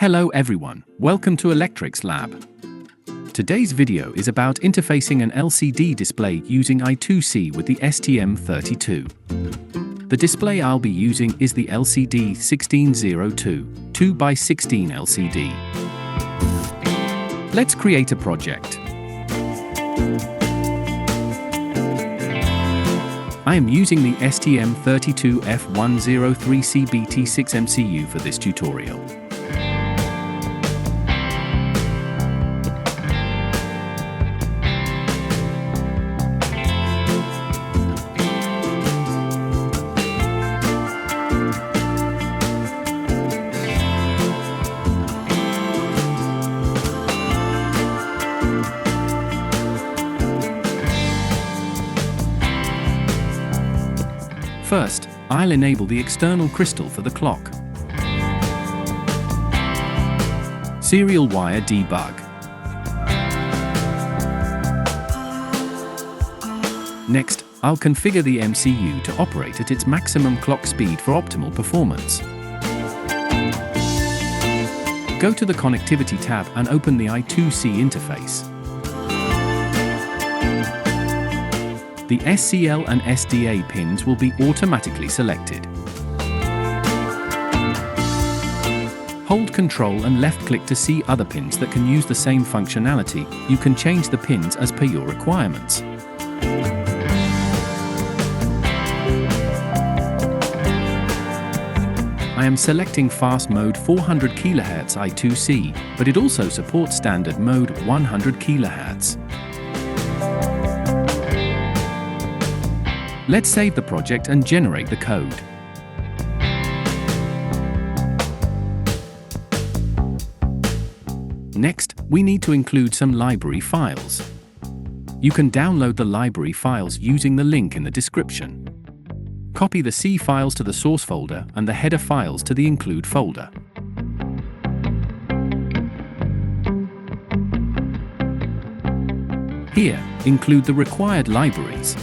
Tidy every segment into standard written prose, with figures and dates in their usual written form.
Hello everyone, welcome to Electrix Lab. Today's video is about interfacing an LCD display using I2C with the STM32. The display I'll be using is the LCD1602 2x16 LCD. Let's create a project. I am using the STM32F103CBT6 MCU for this tutorial. First, I'll enable the external crystal for the clock. Serial wire debug. Next, I'll configure the MCU to operate at its maximum clock speed for optimal performance. Go to the Connectivity tab and open the I2C Interface. The SCL and SDA pins will be automatically selected. Hold Ctrl and left-click to see other pins that can use the same functionality. You can change the pins as per your requirements. I am selecting fast mode 400 kHz I2C, but it also supports standard mode 100 kHz. Let's save the project and generate the code. Next, we need to include some library files. You can download the library files using the link in the description. Copy the C files to the source folder and the header files to the include folder. Here, include the required libraries.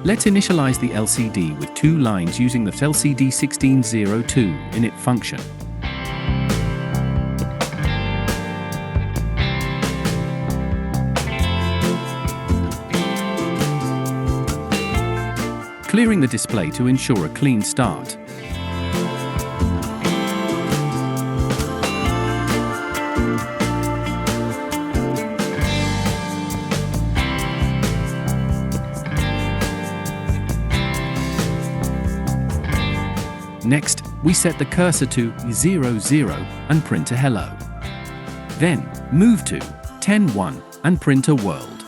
Let's initialize the LCD with two lines using the LCD1602 init function. Clearing the display to ensure a clean start. Next, we set the cursor to 0, 0 and print a hello. Then, move to 10, 1 and print a world.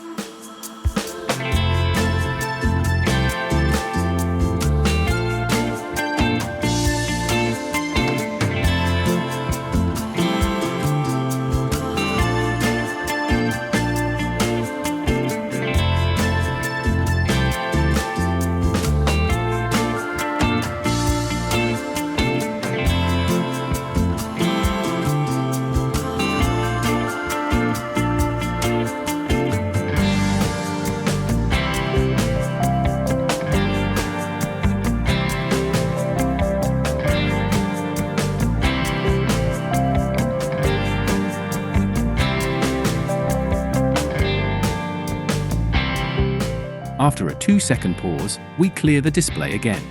After a 2-second pause, we clear the display again.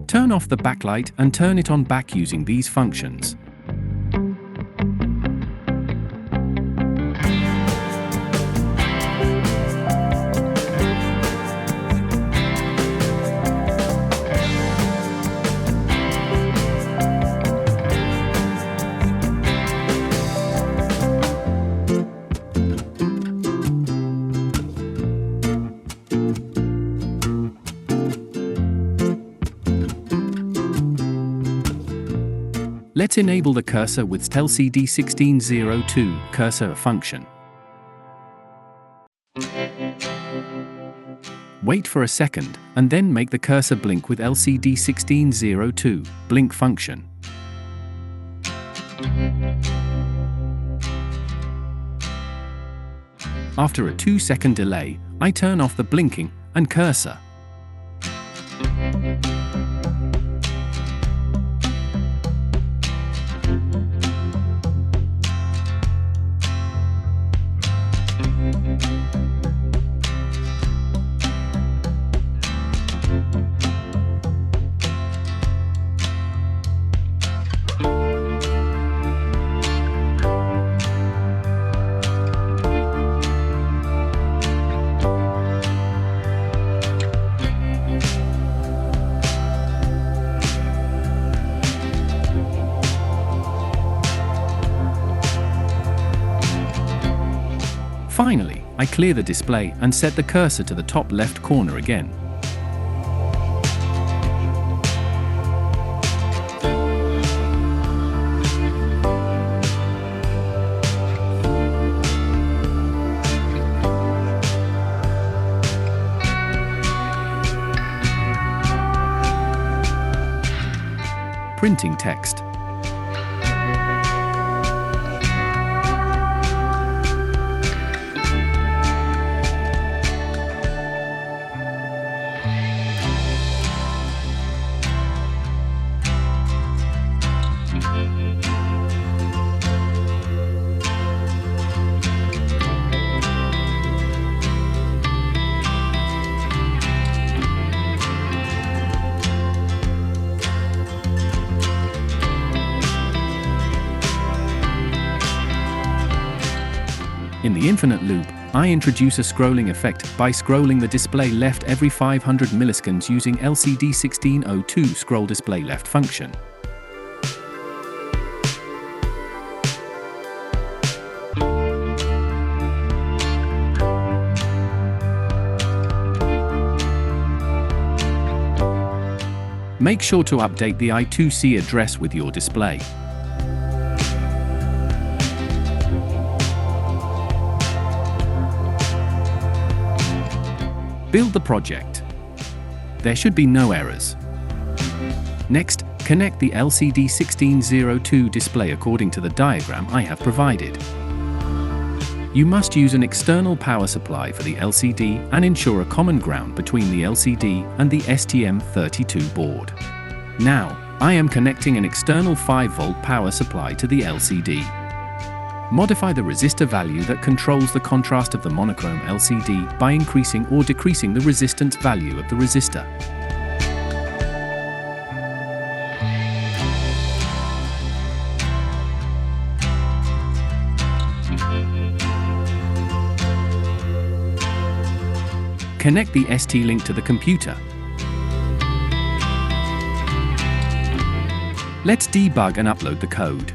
Turn off the backlight and turn it on back using these functions. Let's enable the cursor with LCD1602 cursor function. Wait for a second, and then make the cursor blink with LCD1602 blink function. After a 2-second delay, I turn off the blinking and cursor. Finally, I clear the display and set the cursor to the top left corner again. Printing text. In the infinite loop, I introduce a scrolling effect by scrolling the display left every 500 milliseconds using LCD1602 scroll display left function. Make sure to update the I2C address with your display. Build the project. There should be no errors. Next, connect the LCD1602 display according to the diagram I have provided. You must use an external power supply for the LCD and ensure a common ground between the LCD and the STM32 board. Now, I am connecting an external 5-volt power supply to the LCD. Modify the resistor value that controls the contrast of the monochrome LCD by increasing or decreasing the resistance value of the resistor. Connect the ST-Link to the computer. Let's debug and upload the code.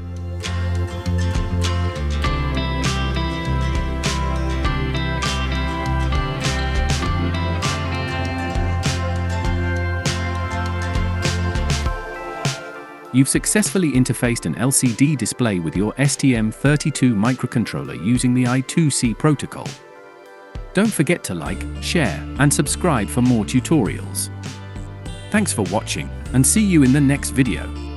You've successfully interfaced an LCD display with your STM32 microcontroller using the I2C protocol. Don't forget to like, share, and subscribe for more tutorials. Thanks for watching, and see you in the next video.